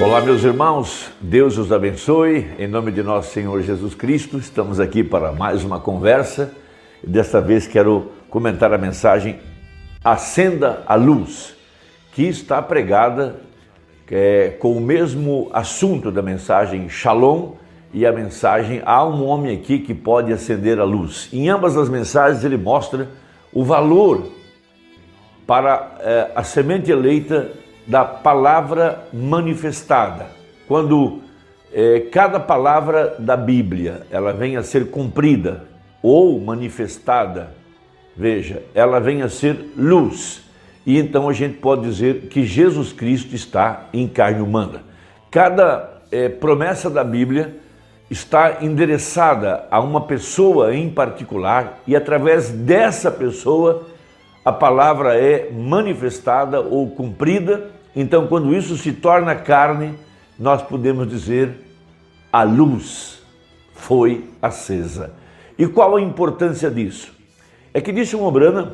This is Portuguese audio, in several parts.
Olá, meus irmãos, Deus os abençoe, em nome de nosso Senhor Jesus Cristo. Estamos aqui para mais uma conversa e desta vez quero comentar a mensagem Acenda a Luz, que está pregada com o mesmo assunto da mensagem Shalom e a mensagem Há um homem aqui que pode acender a luz. Em ambas as mensagens ele mostra o valor para a semente eleita da palavra manifestada. Quando cada palavra da Bíblia ela vem a ser cumprida ou manifestada, veja, ela vem a ser luz. E então a gente pode dizer que Jesus Cristo está em carne humana. Cada promessa da Bíblia está endereçada a uma pessoa em particular e através dessa pessoa a palavra é manifestada ou cumprida. Então, quando isso se torna carne, nós podemos dizer a luz foi acesa. E qual a importância disso? É que disse um Branham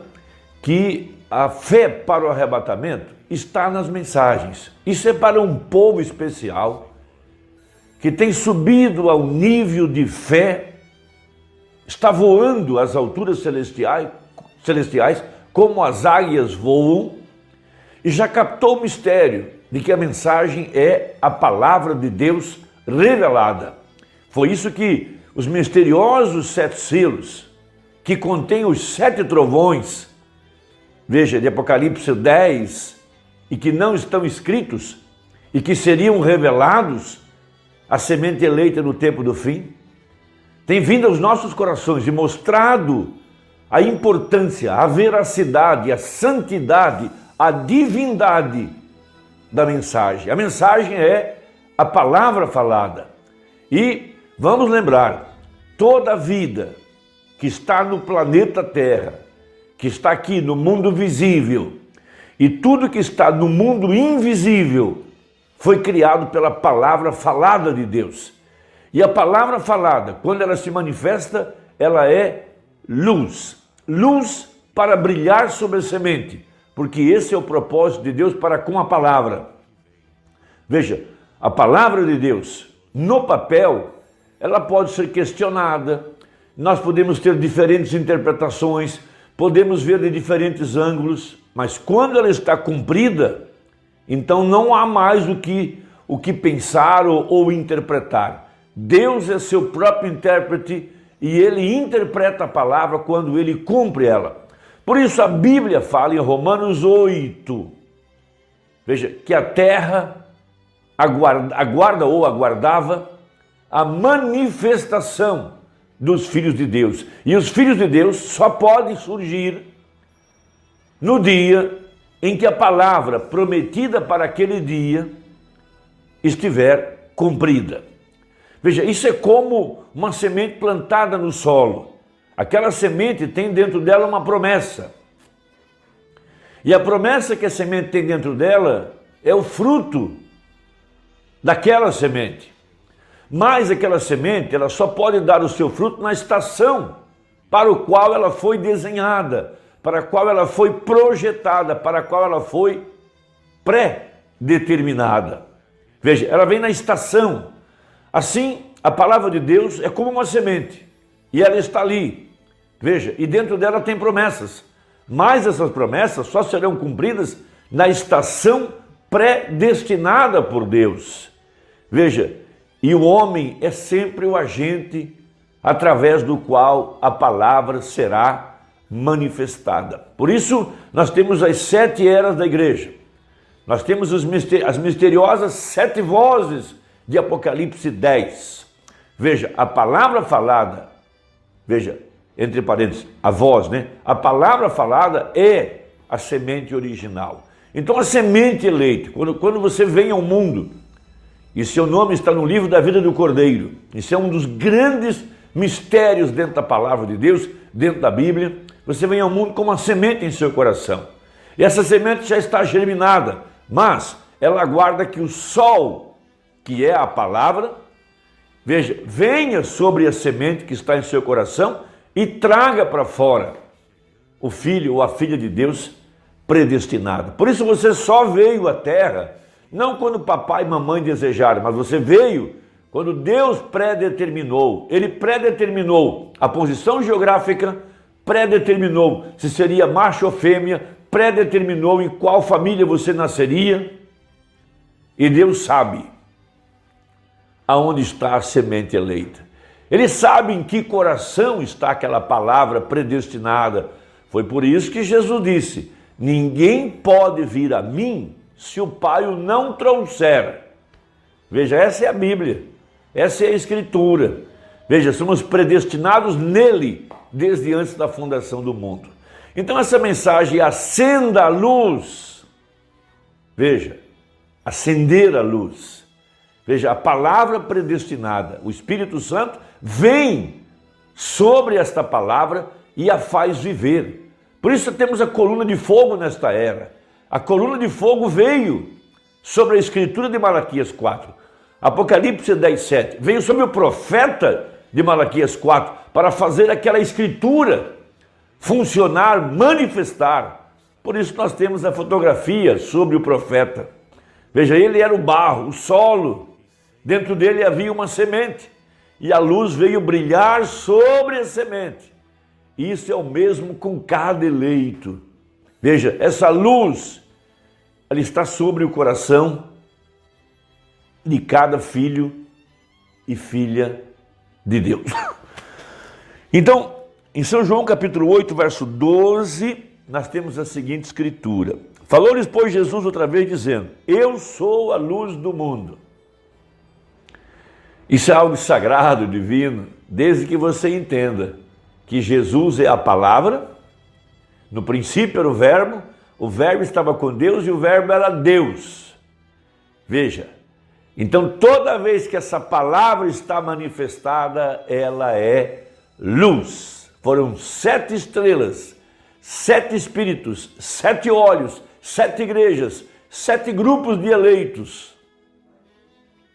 que a fé para o arrebatamento está nas mensagens. Isso é para um povo especial que tem subido ao nível de fé, está voando às alturas celestiais como as águias voam, e já captou o mistério de que a mensagem é a palavra de Deus revelada. Foi isso que os misteriosos 7 selos, que contêm os 7 trovões, veja, de Apocalipse 10, e que não estão escritos, e que seriam revelados à semente eleita no tempo do fim, tem vindo aos nossos corações e mostrado a importância, a veracidade, a santidade, a divindade da mensagem. A mensagem é a palavra falada. E vamos lembrar, toda a vida que está no planeta Terra, que está aqui no mundo visível, e tudo que está no mundo invisível, foi criado pela palavra falada de Deus. E a palavra falada, quando ela se manifesta, ela é luz. Luz para brilhar sobre a semente, porque esse é o propósito de Deus para com a palavra. Veja, a palavra de Deus, no papel, ela pode ser questionada, nós podemos ter diferentes interpretações, podemos ver de diferentes ângulos, mas quando ela está cumprida, então não há mais o que pensar ou interpretar. Deus é seu próprio intérprete e ele interpreta a palavra quando ele cumpre ela. Por isso a Bíblia fala em Romanos 8, veja, que a terra aguarda ou aguardava a manifestação dos filhos de Deus. E os filhos de Deus só podem surgir no dia em que a palavra prometida para aquele dia estiver cumprida. Veja, isso é como uma semente plantada no solo. Aquela semente tem dentro dela uma promessa. E a promessa que a semente tem dentro dela é o fruto daquela semente. Mas aquela semente, ela só pode dar o seu fruto na estação para o qual ela foi desenhada, para a qual ela foi projetada, para a qual ela foi pré-determinada. Veja, ela vem na estação. Assim, a palavra de Deus é como uma semente e ela está ali. Veja, e dentro dela tem promessas, mas essas promessas só serão cumpridas na estação predestinada por Deus. Veja, e o homem é sempre o agente através do qual a palavra será manifestada. Por isso, nós temos as 7 eras da igreja. Nós temos as misteriosas 7 vozes de Apocalipse 10. Veja, a palavra falada, veja, entre parênteses, a voz, né? A palavra falada é a semente original. Então a semente eleita, quando você vem ao mundo, e seu nome está no livro da vida do Cordeiro, isso é um dos grandes mistérios dentro da palavra de Deus, dentro da Bíblia, você vem ao mundo com uma semente em seu coração. E essa semente já está germinada, mas ela aguarda que o sol, que é a palavra, veja, venha sobre a semente que está em seu coração e traga para fora o filho ou a filha de Deus predestinado. Por isso você só veio à terra não quando papai e mamãe desejaram, mas você veio quando Deus predeterminou. Ele predeterminou a posição geográfica, predeterminou se seria macho ou fêmea, predeterminou em qual família você nasceria. E Deus sabe aonde está a semente eleita. Ele sabe em que coração está aquela palavra predestinada. Foi por isso que Jesus disse: ninguém pode vir a mim se o Pai o não trouxer. Veja, essa é a Bíblia, essa é a Escritura. Veja, somos predestinados nele desde antes da fundação do mundo. Então essa mensagem, acenda a luz. Veja, acender a luz. Veja, a palavra predestinada, o Espírito Santo vem sobre esta palavra e a faz viver. Por isso temos a coluna de fogo nesta era. A coluna de fogo veio sobre a escritura de Malaquias 4. Apocalipse 10:7. Veio sobre o profeta de Malaquias 4 para fazer aquela escritura funcionar, manifestar. Por isso nós temos a fotografia sobre o profeta. Veja, ele era o barro, o solo. Dentro dele havia uma semente. E a luz veio brilhar sobre a semente. Isso é o mesmo com cada eleito. Veja, essa luz, ela está sobre o coração de cada filho e filha de Deus. Então, em São João capítulo 8, verso 12, nós temos a seguinte escritura. Falou-lhes, pois, Jesus outra vez, dizendo: eu sou a luz do mundo. Isso é algo sagrado, divino, desde que você entenda que Jesus é a palavra. No princípio era o verbo estava com Deus e o verbo era Deus. Veja, então toda vez que essa palavra está manifestada, ela é luz. Foram 7 estrelas, 7 espíritos, 7 olhos, 7 igrejas, 7 grupos de eleitos.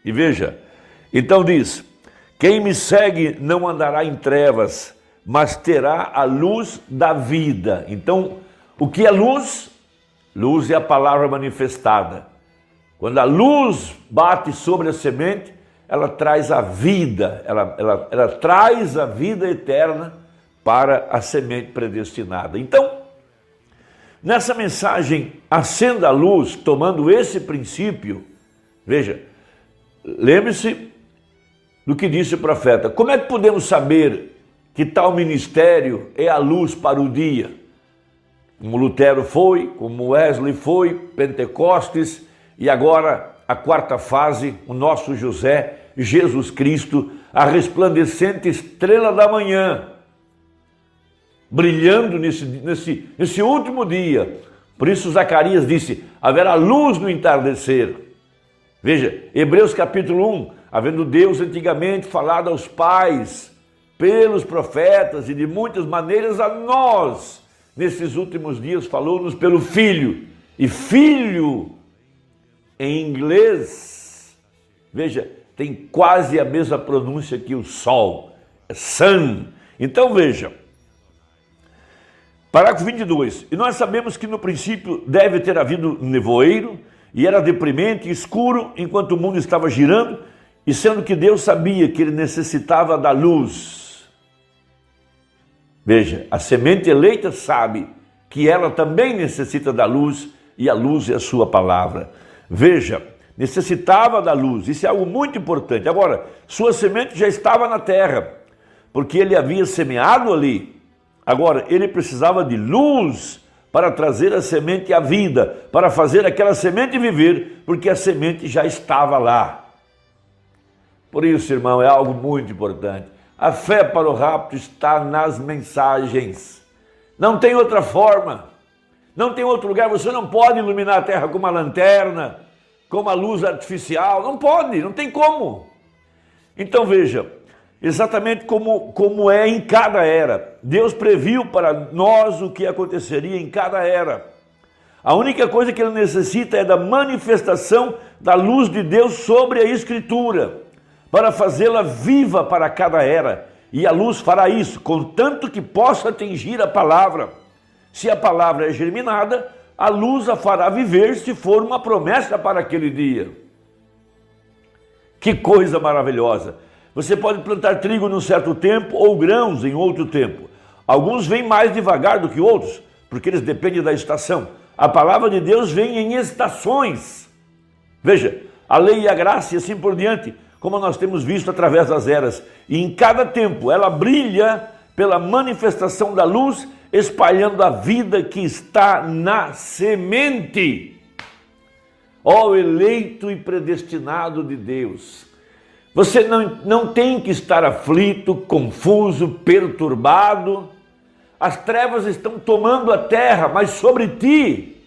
E veja, então diz: quem me segue não andará em trevas, mas terá a luz da vida. Então, o que é luz? Luz é a palavra manifestada. Quando a luz bate sobre a semente, ela traz a vida, ela traz a vida eterna para a semente predestinada. Então, nessa mensagem, acenda a luz, tomando esse princípio, veja, lembre-se do que disse o profeta. Como é que podemos saber que tal ministério é a luz para o dia? Como Lutero foi, como Wesley foi, Pentecostes, e agora a quarta fase, o nosso José, Jesus Cristo, a resplandecente estrela da manhã, brilhando nesse último dia. Por isso Zacarias disse: haverá luz no entardecer. Veja, Hebreus capítulo 1, havendo Deus antigamente falado aos pais, pelos profetas e de muitas maneiras a nós, nesses últimos dias falou-nos pelo Filho. E filho, em inglês, veja, tem quase a mesma pronúncia que o sol, é sun. Então veja, parágrafo 22, e nós sabemos que no princípio deve ter havido nevoeiro, e era deprimente e escuro enquanto o mundo estava girando, e sendo que Deus sabia que ele necessitava da luz. Veja, a semente eleita sabe que ela também necessita da luz, e a luz é a sua palavra. Veja, necessitava da luz, isso é algo muito importante. Agora, sua semente já estava na terra, porque ele havia semeado ali. Agora, ele precisava de luz para trazer a semente à vida, para fazer aquela semente viver, porque a semente já estava lá. Por isso, irmão, é algo muito importante. A fé para o rapto está nas mensagens. Não tem outra forma. Não tem outro lugar. Você não pode iluminar a terra com uma lanterna, com uma luz artificial. Não pode, não tem como. Então veja, exatamente como é em cada era. Deus previu para nós o que aconteceria em cada era. A única coisa que ele necessita é da manifestação da luz de Deus sobre a Escritura, para fazê-la viva para cada era. E a luz fará isso, contanto que possa atingir a palavra. Se a palavra é germinada, a luz a fará viver se for uma promessa para aquele dia. Que coisa maravilhosa! Você pode plantar trigo num certo tempo ou grãos em outro tempo. Alguns vêm mais devagar do que outros, porque eles dependem da estação. A palavra de Deus vem em estações. Veja, a lei e a graça e assim por diante, como nós temos visto através das eras. E em cada tempo ela brilha pela manifestação da luz, espalhando a vida que está na semente. Ó eleito e predestinado de Deus, você não tem que estar aflito, confuso, perturbado. As trevas estão tomando a terra, mas sobre ti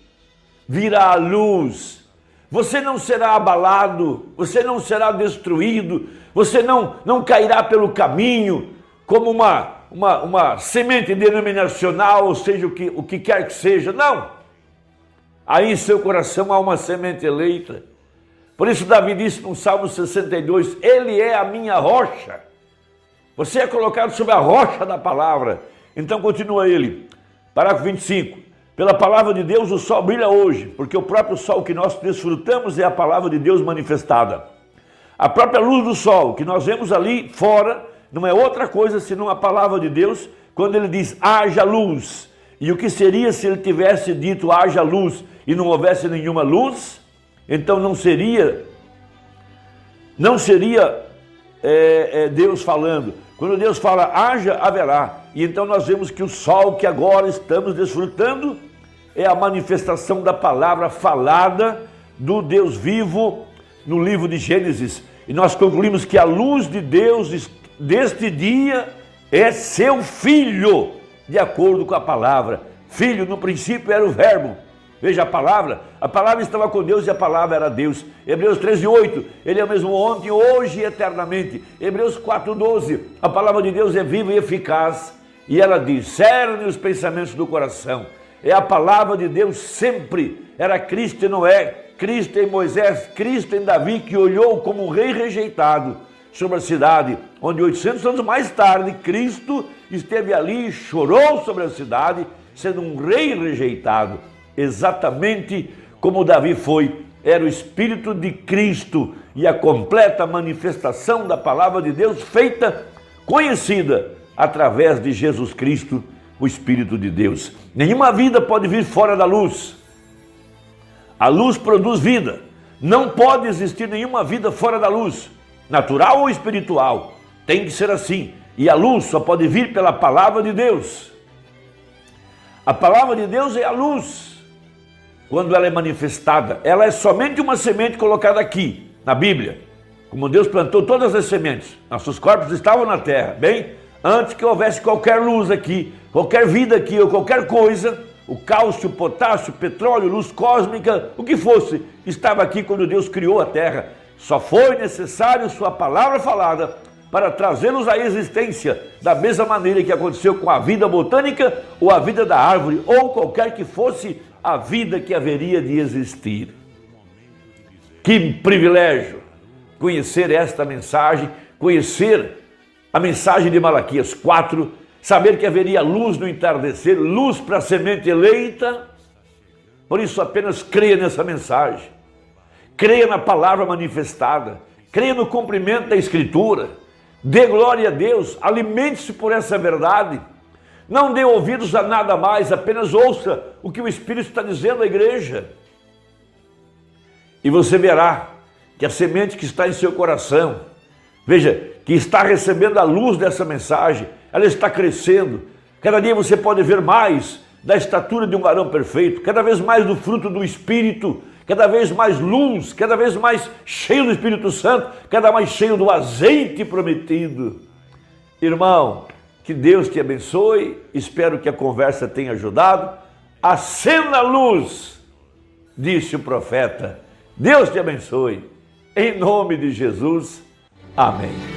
virá a luz. Você não será abalado, você não será destruído, você não cairá pelo caminho como uma semente denominacional, ou seja, o que quer que seja. Não! Aí em seu coração há uma semente eleita. Por isso Davi disse no Salmo 62, Ele é a minha rocha. Você é colocado sobre a rocha da palavra. Então continua ele, parágrafo 25. Pela palavra de Deus o sol brilha hoje, porque o próprio sol que nós desfrutamos é a palavra de Deus manifestada. A própria luz do sol que nós vemos ali fora não é outra coisa senão a palavra de Deus, quando ele diz haja luz. E o que seria se ele tivesse dito haja luz e não houvesse nenhuma luz? Então não seria Deus falando. Quando Deus fala haja, haverá. E então nós vemos que o sol que agora estamos desfrutando é a manifestação da palavra falada do Deus vivo no livro de Gênesis. E nós concluímos que a luz de Deus deste dia é seu Filho, de acordo com a palavra. Filho, no princípio era o verbo. Veja a palavra estava com Deus e a palavra era Deus. Hebreus 13:8, Ele é o mesmo ontem, hoje e eternamente. Hebreus 4:12, a palavra de Deus é viva e eficaz. E ela discerne os pensamentos do coração. É a palavra de Deus sempre. Era Cristo em Noé, Cristo em Moisés, Cristo em Davi, que olhou como um rei rejeitado sobre a cidade, onde 800 anos mais tarde, Cristo esteve ali e chorou sobre a cidade, sendo um rei rejeitado. Exatamente como Davi foi, era o Espírito de Cristo e a completa manifestação da palavra de Deus feita, conhecida através de Jesus Cristo, o Espírito de Deus. Nenhuma vida pode vir fora da luz. A luz produz vida. Não pode existir nenhuma vida fora da luz, natural ou espiritual. Tem que ser assim. E a luz só pode vir pela palavra de Deus. A palavra de Deus é a luz. Quando ela é manifestada, ela é somente uma semente colocada aqui, na Bíblia. Como Deus plantou todas as sementes, nossos corpos estavam na terra, bem, antes que houvesse qualquer luz aqui, qualquer vida aqui ou qualquer coisa, o cálcio, o potássio, o petróleo, luz cósmica, o que fosse, estava aqui quando Deus criou a terra. Só foi necessário sua palavra falada para trazê-los à existência, da mesma maneira que aconteceu com a vida botânica ou a vida da árvore, ou qualquer que fosse a vida que haveria de existir. Que privilégio conhecer esta mensagem, conhecer a mensagem de Malaquias 4, saber que haveria luz no entardecer, luz para a semente eleita. Por isso apenas creia nessa mensagem, creia na palavra manifestada, creia no cumprimento da Escritura, dê glória a Deus, alimente-se por essa verdade. Não dê ouvidos a nada mais, apenas ouça o que o Espírito está dizendo à igreja. E você verá que a semente que está em seu coração, veja, que está recebendo a luz dessa mensagem, ela está crescendo. Cada dia você pode ver mais da estatura de um varão perfeito, cada vez mais do fruto do Espírito, cada vez mais luz, cada vez mais cheio do Espírito Santo, cada mais cheio do azeite prometido. Irmão, que Deus te abençoe, espero que a conversa tenha ajudado. Acenda a luz, disse o profeta. Deus te abençoe, em nome de Jesus, amém.